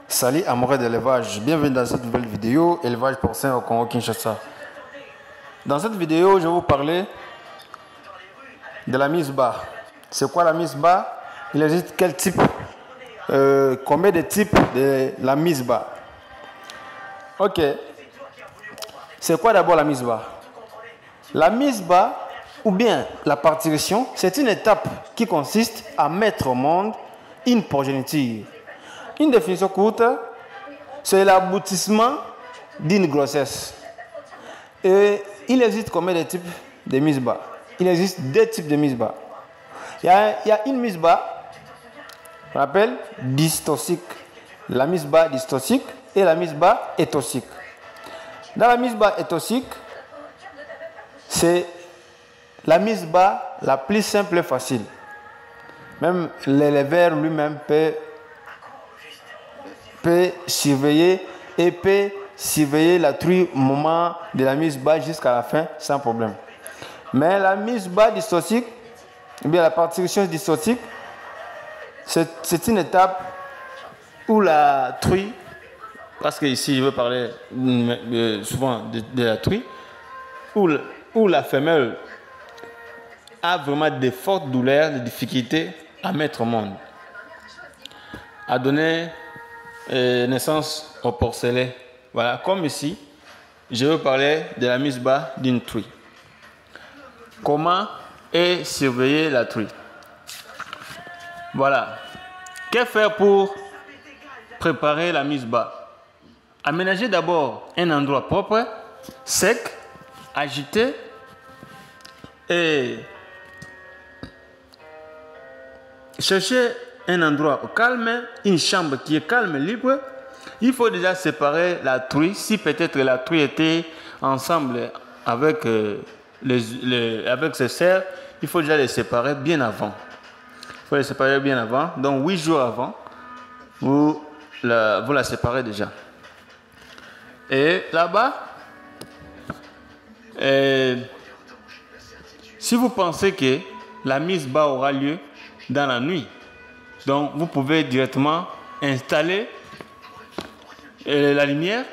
Salut amoureux d'élevage, bienvenue dans cette nouvelle vidéo, élevage porcin au Congo Kinshasa. Dans cette vidéo, je vais vous parler de la mise bas. C'est quoi la mise bas? Il existe quel type, combien de types de la mise bas? Ok, c'est quoi d'abord la mise bas? La mise bas ou bien la parturition, c'est une étape qui consiste à mettre au monde une progéniture. Une définition courte, c'est l'aboutissement d'une grossesse. Et il existe combien de types de mise bas? Il existe deux types de mise bas. Il y a une mise bas, on appelle dystocique. La mise bas dystocique et la mise bas étocique. Dans la mise bas étocique, c'est la mise bas la plus simple et facile. Même l'éleveur lui-même peut surveiller la truie au moment de la mise bas jusqu'à la fin sans problème. Mais la mise bas dystocique, ou bien la parturition dystocique, c'est une étape où la truie, parce que ici je veux parler souvent de la truie, où la femelle a vraiment de fortes douleurs, des difficultés à mettre au monde, à donner naissance au porcelet. Voilà, comme ici, je veux parler de la mise bas d'une truie. Comment est surveiller la truie? Voilà. Que faire pour préparer la mise bas? Aménager d'abord un endroit propre, sec, agité et chercher un endroit calme, une chambre qui est calme, libre. Il faut déjà séparer la truie. Si peut-être la truie était ensemble avec, avec ses serres, il faut déjà les séparer bien avant. Il faut les séparer bien avant. Donc 8 jours avant, vous la séparez déjà. Et là-bas, si vous pensez que la mise bas aura lieu dans la nuit, donc vous pouvez directement installer la lumière.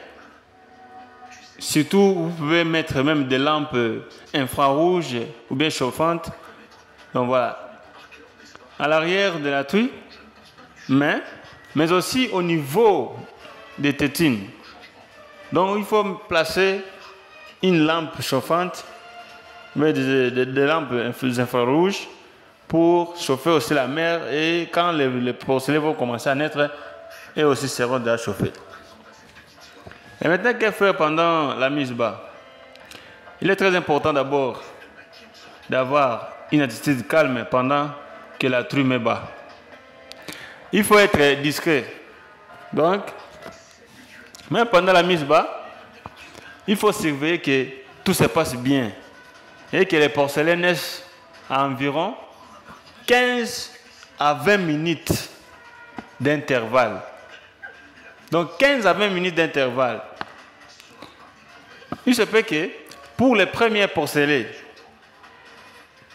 Surtout, vous pouvez mettre même des lampes infrarouges ou bien chauffantes. Donc voilà, à l'arrière de la truie, mais aussi au niveau des tétines. Donc il faut placer une lampe chauffante, mais des lampes infrarouges pour chauffer aussi la mère, et quand les porcelets vont commencer à naître, et aussi seront déjà chauffés. Et maintenant, que faire pendant la mise bas? Il est très important d'abord d'avoir une attitude calme pendant que la truie met bas. Il faut être discret. Donc, même pendant la mise bas, il faut surveiller que tout se passe bien et que les porcelets naissent à environ 15 à 20 minutes d'intervalle. Donc 15 à 20 minutes d'intervalle. Il se peut que pour les premiers porcelets,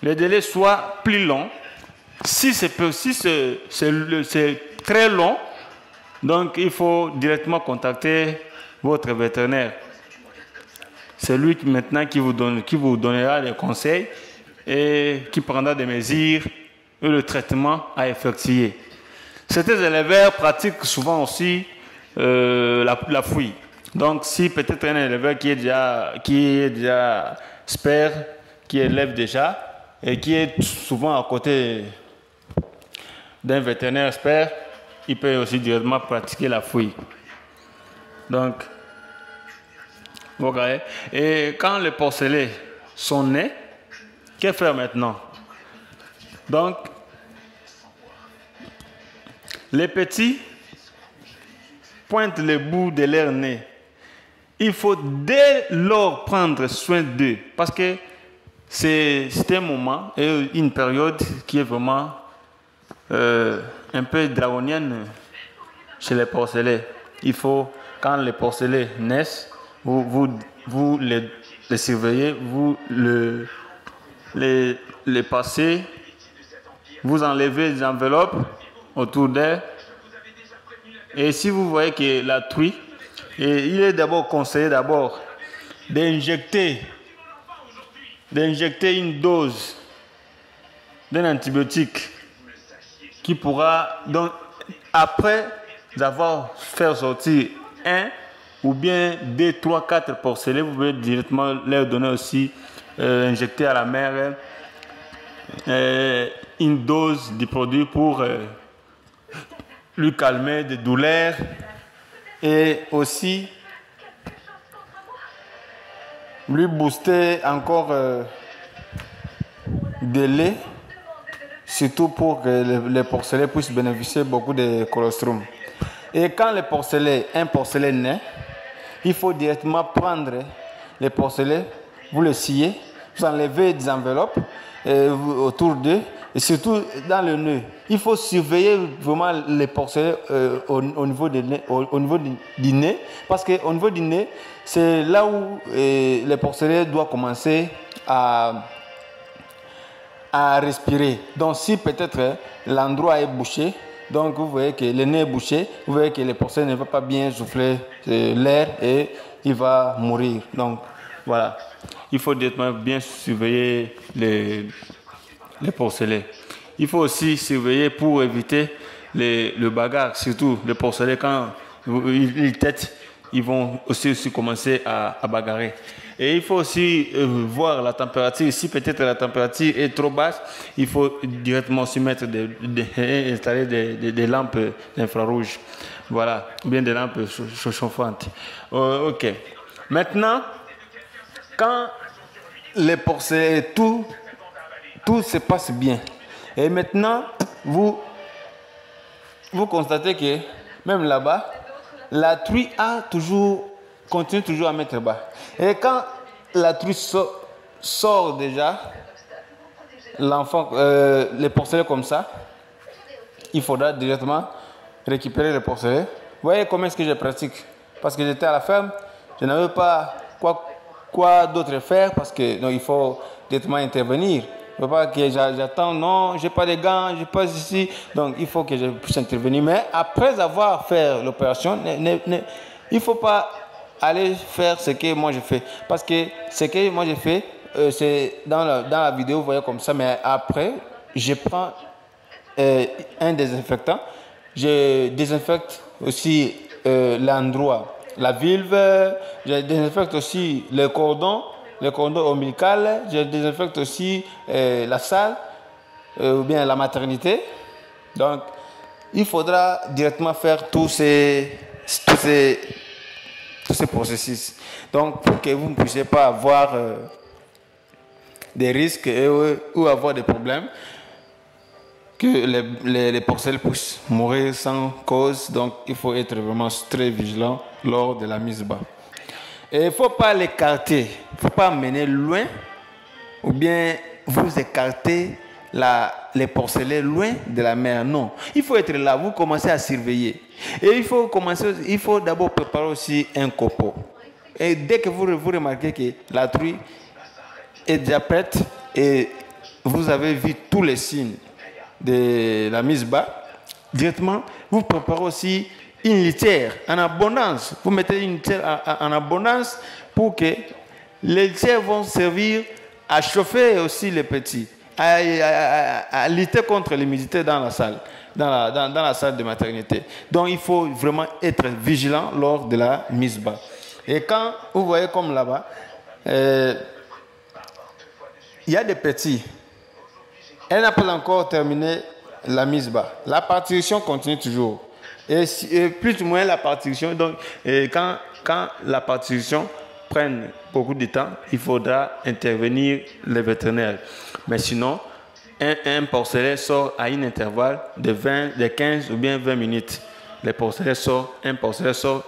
le délai soit plus long. Si c'est très long, donc il faut directement contacter votre vétérinaire. C'est lui maintenant qui vous donnera des conseils et qui prendra des mesures et le traitement à effectuer. Certains éleveurs pratiquent souvent aussi la fouille. Donc, si peut-être un éleveur qui est déjà expert, qui élève déjà et qui est souvent à côté d'un vétérinaire expert, il peut aussi directement pratiquer la fouille. Donc, vous voyez. Et quand les porcelets sont nés, que faire maintenant? Donc, les petits pointent le bout de leur nez. Il faut dès lors prendre soin d'eux, parce que c'est un moment et une période qui est vraiment un peu draconienne chez les porcelets. Il faut, quand les porcelets naissent, vous les surveillez, vous les passez, vous enlevez les enveloppes autour d'elles Et si vous voyez que la truie, il est d'abord conseillé d'injecter une dose d'un antibiotique qui pourra, donc, après avoir fait sortir un ou bien 2, 3, 4 porcelets, vous pouvez directement leur donner aussi, injecter à la mère une dose du produit pour lui calmer des douleurs et aussi lui booster encore de lait, surtout pour que les porcelets puissent bénéficier beaucoup de colostrum. Et quand un porcelet naît, il faut directement prendre les porcelets, vous le sciez, vous enlevez des enveloppes autour d'eux, et surtout dans le nœud. Il faut surveiller vraiment les porcelets au niveau du nez, parce qu'au niveau du nez, c'est là où les porcelets doivent commencer à respirer. Donc si peut-être l'endroit est bouché, donc vous voyez que le nez est bouché, vous voyez que le porcelet ne va pas bien souffler l'air et il va mourir. Donc voilà, il faut bien surveiller les porcelets. Il faut aussi surveiller pour éviter le bagarre, surtout les porcelets quand ils têtent, ils vont aussi commencer à bagarrer. Et il faut aussi voir la température. Si peut-être la température est trop basse, il faut directement aussi installer des lampes d'infrarouge. Voilà, bien des lampes chauffantes. Ok. Maintenant, quand les porcelets, tout se passe bien. Et maintenant, vous constatez que même là-bas, la truie continue toujours à mettre bas. Et quand la truie sort déjà, les porcelets comme ça, il faudra directement récupérer les porcelets. Vous voyez comment est-ce que je pratique? Parce que j'étais à la ferme, je n'avais pas quoi d'autre faire parce que donc, il faut directement intervenir. Il ne faut pas que j'attends, non, je n'ai pas de gants, je passe ici. Donc il faut que je puisse intervenir. Mais après avoir fait l'opération, il ne faut pas aller faire ce que moi je fais. Parce que ce que moi je fais, c'est dans la vidéo, vous voyez comme ça. Mais après, je prends un désinfectant. Je désinfecte aussi l'endroit, la vulve. Je désinfecte aussi le cordon ombilical. Je désinfecte aussi la salle ou bien la maternité. Donc, il faudra directement faire tous ces processus. Donc, pour que vous ne puissiez pas avoir des risques ou avoir des problèmes, que les porcelles puissent mourir sans cause. Donc, il faut être vraiment très vigilant lors de la mise bas. Et il ne faut pas l'écarter. Il ne faut pas mener loin ou bien vous écarter les porcelets loin de la mer. Non. Il faut être là. Vous commencez à surveiller. Et il faut d'abord préparer aussi un copeau. Et dès que vous remarquez que la truie est déjà prête et vous avez vu tous les signes de la mise bas, directement, vous préparez aussi une litière en abondance. Vous mettez une litière en abondance pour que les litières vont servir à chauffer aussi les petits, à lutter contre l'humidité dans la salle, dans la salle de maternité. Donc, il faut vraiment être vigilant lors de la mise bas. Et quand vous voyez comme là-bas, il y a des petits. Elle n'a pas encore terminé la mise bas. La parturition continue toujours. Et plus ou moins la parturition, donc quand la parturition prend beaucoup de temps, il faudra intervenir les vétérinaires. Mais sinon, un porcelet sort à un intervalle de 15 ou bien 20 minutes. Un porcelet sort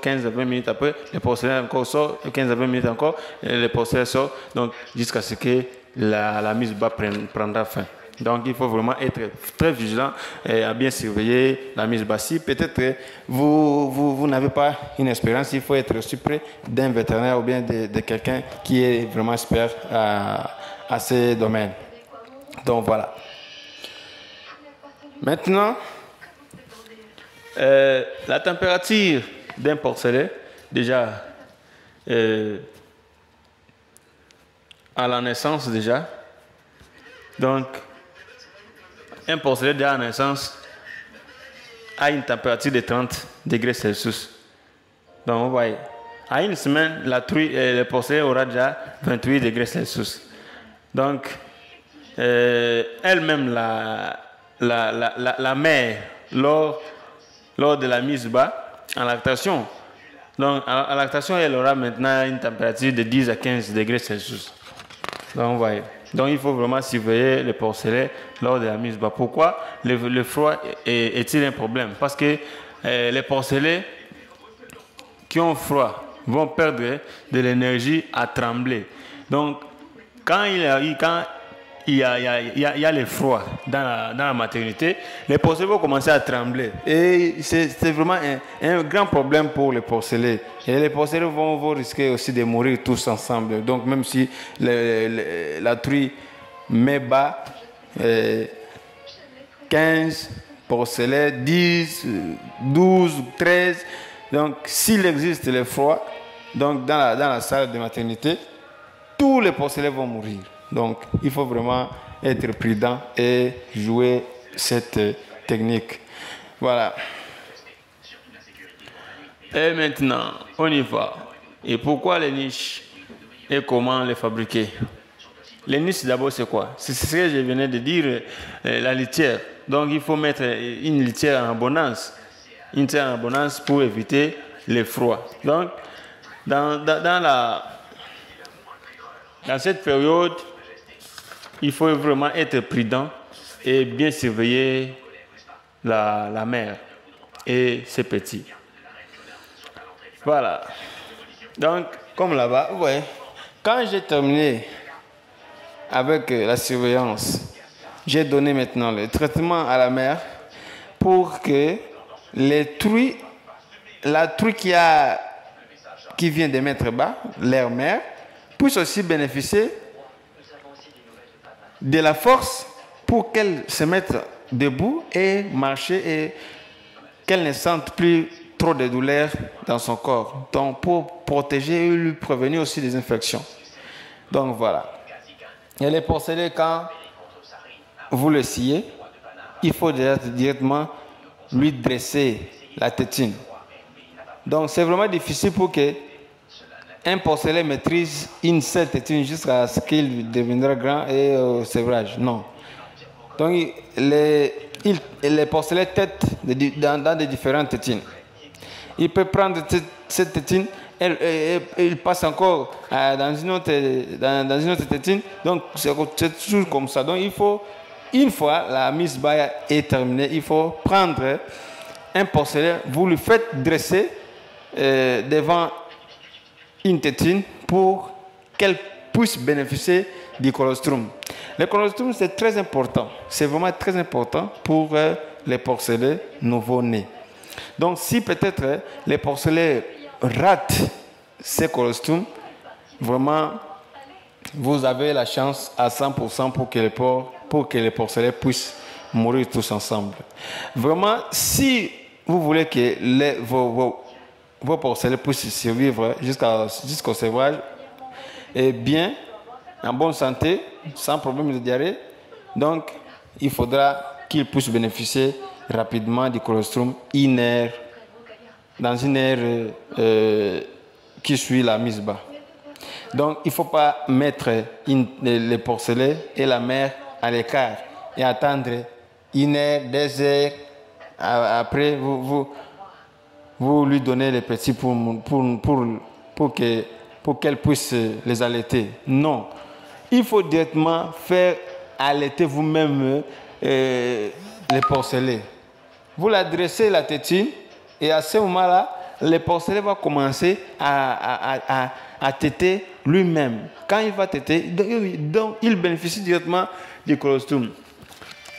15 à 20 minutes après, le porcelet encore sort 15 à 20 minutes encore, et le porcelet sort donc jusqu'à ce que la mise bas prendra fin. Donc il faut vraiment être très vigilant et à bien surveiller la mise bas. Si peut-être vous n'avez pas une expérience, il faut être aussi près d'un vétérinaire ou bien de quelqu'un qui est vraiment expert à ces domaines. Donc voilà. Maintenant, La température d'un porcelet, déjà, à la naissance déjà, donc, un porcelet déjà à la naissance a une température de 30 degrés Celsius. Donc, vous voyez, à une semaine, le porcelet aura déjà 28 degrés Celsius. Donc, elle-même, la mère, lors de la mise bas, en lactation, donc, en lactation, elle aura maintenant une température de 10 à 15 degrés Celsius. Donc, vous voyez. Donc, il faut vraiment surveiller le porcelet lors de la mise bas. Pourquoi le froid est-il un problème? Parce que les porcelets qui ont froid vont perdre de l'énergie à trembler. Donc, quand il y a le froid dans la maternité, les porcelets vont commencer à trembler. Et c'est vraiment un grand problème pour les porcelets. Et les porcelets vont risquer aussi de mourir tous ensemble. Donc même si la truie met bas 15 porcelets, 10, 12, 13. Donc s'il existe le froid, donc dans la salle de maternité, tous les porcelets vont mourir. Donc, il faut vraiment être prudent et jouer cette technique. Voilà. Et maintenant, on y va. Et pourquoi les niches et comment les fabriquer? Les niches, d'abord, c'est quoi? C'est ce que je venais de dire, la litière. Donc, il faut mettre une litière en abondance. Une litière en abondance pour éviter le froid. Donc, dans cette période, il faut vraiment être prudent et bien surveiller la mère et ses petits. Voilà. Donc, comme là-bas, ouais. Quand j'ai terminé avec la surveillance, j'ai donné maintenant le traitement à la mère pour que la truie qui vient de mettre bas, leur mère, puisse aussi bénéficier de la force pour qu'elle se mette debout et marcher et qu'elle ne sente plus trop de douleur dans son corps. Donc pour protéger et lui prévenir aussi des infections. Donc voilà. Et les porcelets, quand vous le sciez, il faut directement lui dresser la tétine. Donc c'est vraiment difficile pour que un porcelet maîtrise une seule tétine jusqu'à ce qu'il deviendra grand et au sévrage. Non. Donc, les porcelets têtent dans des différentes tétines. Il peut prendre cette tétine, il passe encore dans une autre tétine. Donc, c'est toujours comme ça. Donc, il faut, une fois la mise bas est terminée, il faut prendre un porcelet, vous le faites dresser devant une tétine pour qu'elle puisse bénéficier du colostrum. Le colostrum, c'est très important. C'est vraiment très important pour les porcelets nouveau-nés. Donc, si peut-être les porcelets ratent ces colostrums, vraiment, vous avez la chance à 100% pour que les porcelets puissent mourir tous ensemble. Vraiment, si vous voulez que vos porcelets puissent survivre jusqu'au sévrage et bien, en bonne santé, sans problème de diarrhée, donc il faudra qu'ils puissent bénéficier rapidement du colostrum dans une heure qui suit la mise bas. Donc il ne faut pas mettre les porcelets et la mère à l'écart et attendre une heure, 2 heures, après vous lui donnez les petits pour qu'elle puisse les allaiter. Non. Il faut directement faire allaiter vous-même les porcelets. Vous la dressez la tétine et à ce moment-là, le porcelet va commencer à téter lui-même. Quand il va téter, donc il bénéficie directement du colostrum.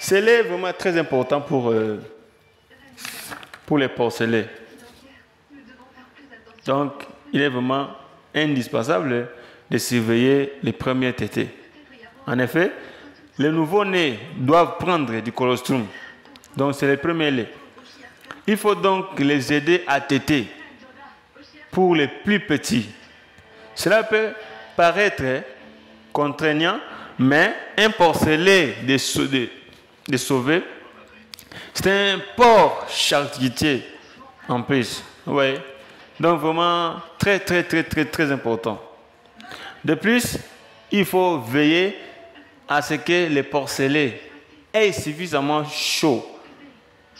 C'est vraiment très important pour les porcelets. Donc, il est vraiment indispensable de surveiller les premiers tétés. En effet, les nouveaux-nés doivent prendre du colostrum. Donc, c'est les premiers laits. Il faut donc les aider à téter pour les plus petits. Cela peut paraître contraignant, mais un porcelet de sauver, c'est un porc charcutier en plus. Ouais. Donc vraiment très important. De plus, il faut veiller à ce que les porcelets aient suffisamment chaud.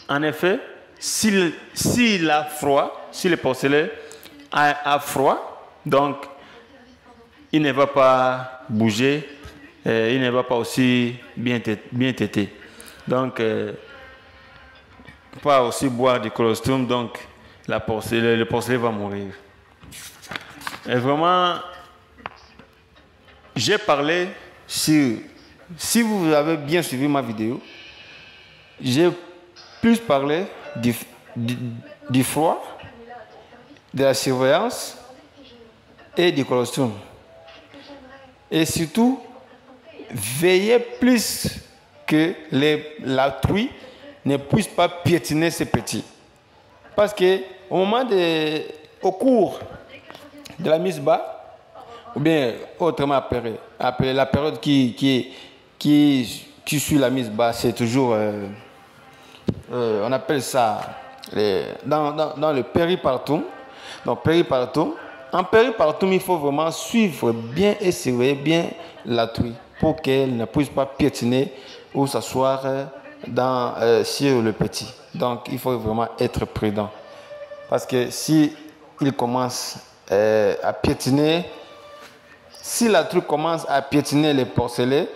En effet, s'il a froid, si le porcelet a froid, donc il ne va pas bouger, il ne va pas aussi bien téter. Donc, pas aussi boire du colostrum, donc le porcelet va mourir. Et vraiment, j'ai parlé sur... Si vous avez bien suivi ma vidéo, j'ai plus parlé du froid, de la surveillance et du colostrum. Et surtout, veillez plus que la truie ne puisse pas piétiner ses petits. Parce que au cours de la mise bas, ou bien autrement appelé la période qui suit la mise bas, c'est toujours, on appelle ça, dans le péripartum. Donc péripartum, en péripartum, il faut vraiment suivre bien et surveiller bien la truie pour qu'elle ne puisse pas piétiner ou s'asseoir sur le petit. Donc il faut vraiment être prudent. Parce que si il commence à piétiner, si la truie commence à piétiner les porcelets,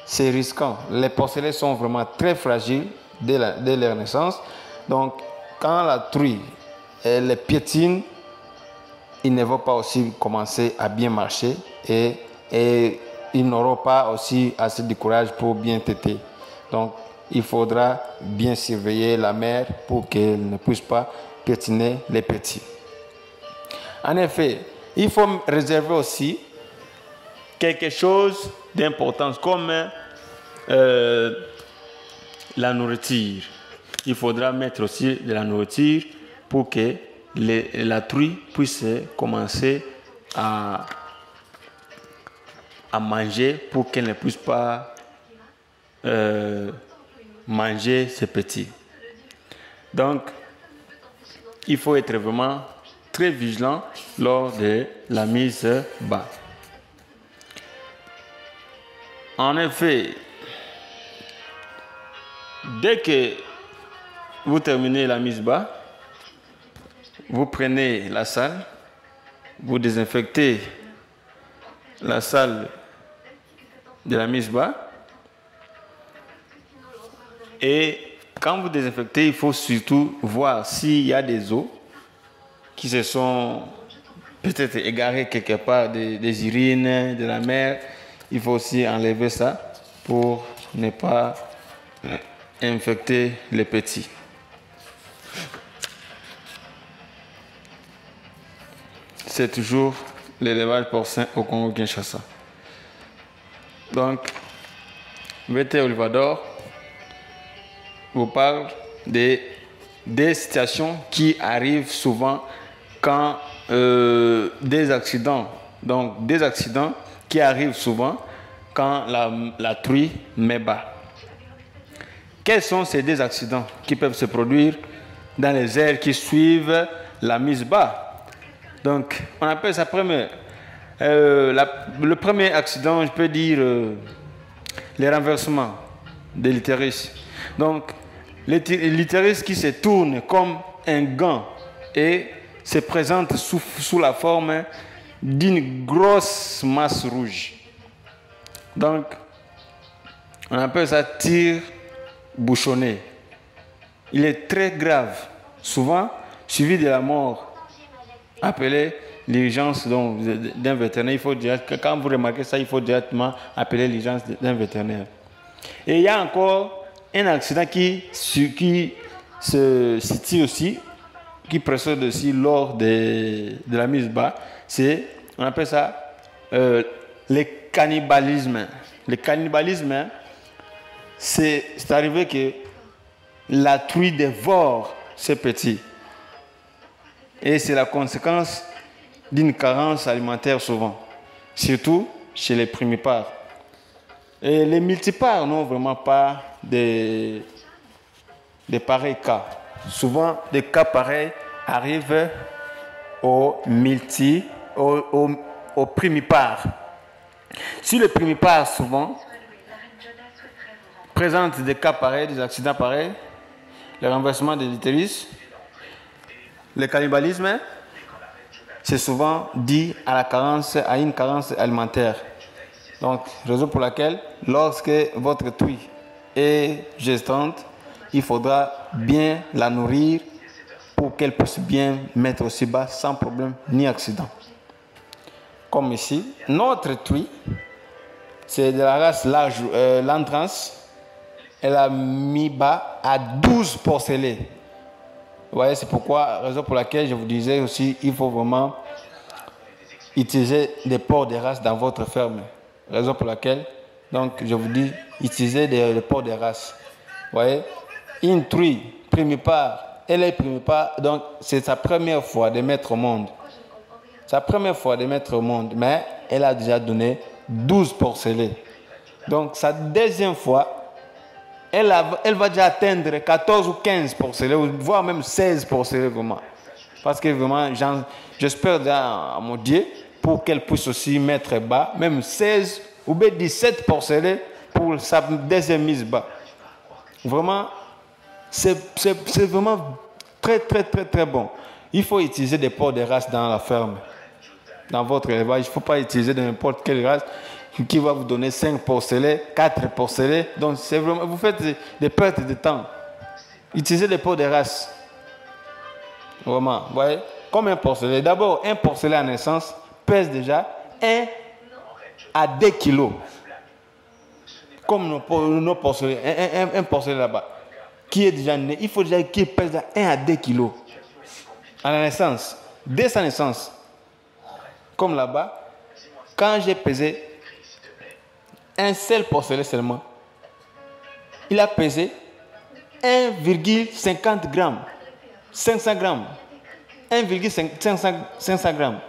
c'est risquant. Les porcelets sont vraiment très fragiles dès leur naissance. Donc quand la truie elle piétine, ils ne vont pas aussi commencer à bien marcher et ils n'auront pas aussi assez de courage pour bien téter. Donc, il faudra bien surveiller la mère pour qu'elle ne puisse pas piétiner les petits. En effet, il faut réserver aussi quelque chose d'important comme la nourriture. Il faudra mettre aussi de la nourriture pour que la truie puisse commencer à manger pour qu'elle ne puisse pas manger ses petits. Donc, il faut être vraiment très vigilant lors de la mise bas. En effet, dès que vous terminez la mise bas, vous prenez la salle, vous désinfectez la salle de la mise bas. Et quand vous désinfectez, il faut surtout voir s'il y a des os qui se sont peut-être égarés quelque part, des urines de la mère. Il faut aussi enlever ça pour ne pas infecter les petits. C'est toujours l'élevage porcin au Congo-Kinshasa. Donc, VT Olivador vous parle des situations qui arrivent souvent quand des accidents. Donc, des accidents qui arrivent souvent quand la truie met bas. Quels sont ces deux accidents qui peuvent se produire dans les heures qui suivent la mise bas? Donc, on appelle ça le premier accident, je peux dire, le renversement de l'utérus. Donc, l'utérus qui se tourne comme un gant et se présente sous la forme d'une grosse masse rouge. Donc, on appelle ça tir bouchonné. Il est très grave, souvent suivi de la mort. Appelez l'urgence d'un vétérinaire. Il faut quand vous remarquez ça, il faut directement appeler l'urgence d'un vétérinaire. Et il y a encore un accident qui se situe aussi, qui précède aussi lors de la mise bas. On appelle ça le cannibalisme. Le cannibalisme, c'est arrivé que la truie dévore c'est petit. Et c'est la conséquence d'une carence alimentaire souvent, surtout chez les primipares. Et les multipares n'ont vraiment pas de pareils cas. Souvent, des cas pareils arrivent aux primipares. Si le primipare souvent présente des cas pareils, des accidents pareils, le renversement de l'utérus, le cannibalisme, c'est souvent dû à une carence alimentaire. Donc, raison pour laquelle, lorsque votre truie est gestante, il faudra bien la nourrir pour qu'elle puisse bien mettre aussi bas sans problème ni accident. Comme ici, notre truie, c'est de la race l'entrance. Elle a mis bas à 12 porcelets. Vous voyez, c'est pourquoi, raison pour laquelle je vous disais aussi, il faut vraiment utiliser des porcs de race dans votre ferme. Raison pour laquelle, donc, je vous dis, utilisez des porcs de race. Vous voyez, une truie primipare, elle est primipare, donc c'est sa première fois de mettre au monde. Sa première fois de mettre au monde, mais elle a déjà donné 12 porcelets. Donc, sa deuxième fois, elle va déjà atteindre 14 ou 15 porcelets, voire même 16 porcelets vraiment. Parce que vraiment, j'espère à mon Dieu pour qu'elle puisse aussi mettre bas, même 16 ou bien 17 porcelets pour sa deuxième mise bas. Vraiment, c'est vraiment très, très, très, très bon. Il faut utiliser des porcs de race dans la ferme, dans votre élevage. Il ne faut pas utiliser n'importe quelle race qui va vous donner 5 porcelets, 4 porcelets. Donc, c'est vraiment, vous faites des pertes de temps. Utilisez des porcs de race. Vraiment, vous voyez, comme un porcelet. D'abord, un porcelet à naissance pèse déjà 1 à 2 kilos. Comme nos porcelets, un porcelet là-bas, qui est déjà né, il faut déjà qu'il pèse 1 à 2 kilos. À la naissance, dès sa naissance. Comme là-bas, quand j'ai pesé un seul porcelet seulement, il a pesé 1,50 grammes. 500 grammes. 1,500 grammes.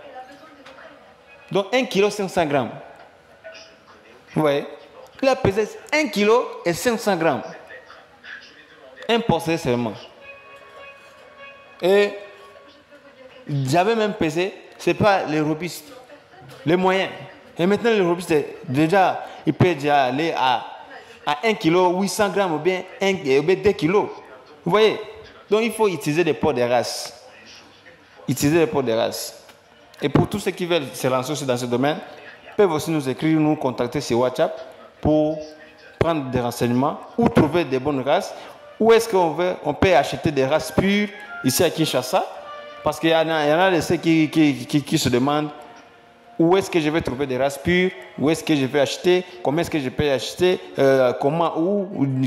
Donc 1 kg 500 grammes. Vous voyez? Il a pesé 1 kg et 500 grammes. Un porcelet seulement. Et j'avais même pesé, ce n'est pas les robustes, les moyens. Et maintenant les robustes, déjà, il peut déjà aller à 1 kg 800 grammes ou bien 2 kg. Vous voyez? Donc il faut utiliser des porcs de race. Utiliser des porcs de race. Et pour tous ceux qui veulent se lancer aussi dans ce domaine, peuvent aussi nous écrire, nous contacter sur WhatsApp pour prendre des renseignements ou trouver des bonnes races. Où est-ce qu'on peut acheter des races pures ici à Kinshasa? Parce qu'il y en a de ceux qui se demandent où est-ce que je vais trouver des races pures, où est-ce que je vais acheter, comment est-ce que je peux acheter,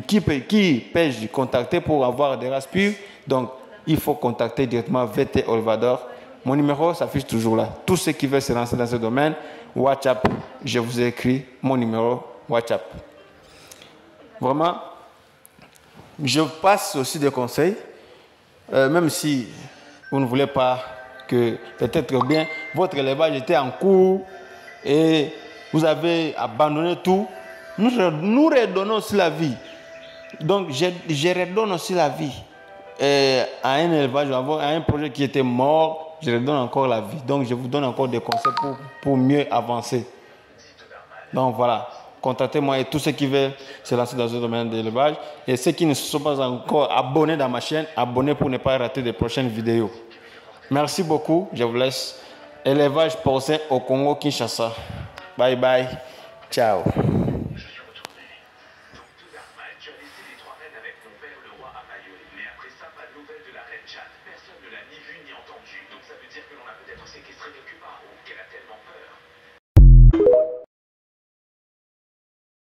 qui peux-je contacter pour avoir des races pures. Donc, il faut contacter directement VT Olvador. Mon numéro s'affiche toujours là. Tous ceux qui veulent se lancer dans ce domaine, WhatsApp, je vous ai écrit mon numéro WhatsApp. Vraiment, je passe aussi des conseils, même si vous ne voulez pas que peut-être bien votre élevage était en cours et vous avez abandonné tout. Nous redonnons aussi la vie. Donc, je redonne aussi la vie à un élevage, à un projet qui était mort. Je redonne encore la vie. Donc, je vous donne encore des conseils pour mieux avancer. Donc, voilà. Contactez-moi et tous ceux qui veulent se lancer dans ce domaine de l'élevage. Et ceux qui ne se sont pas encore abonnés dans ma chaîne, abonnez pour ne pas rater de prochaines vidéos. Merci beaucoup. Je vous laisse. Élevage porcin au Congo Kinshasa. Bye bye. Ciao.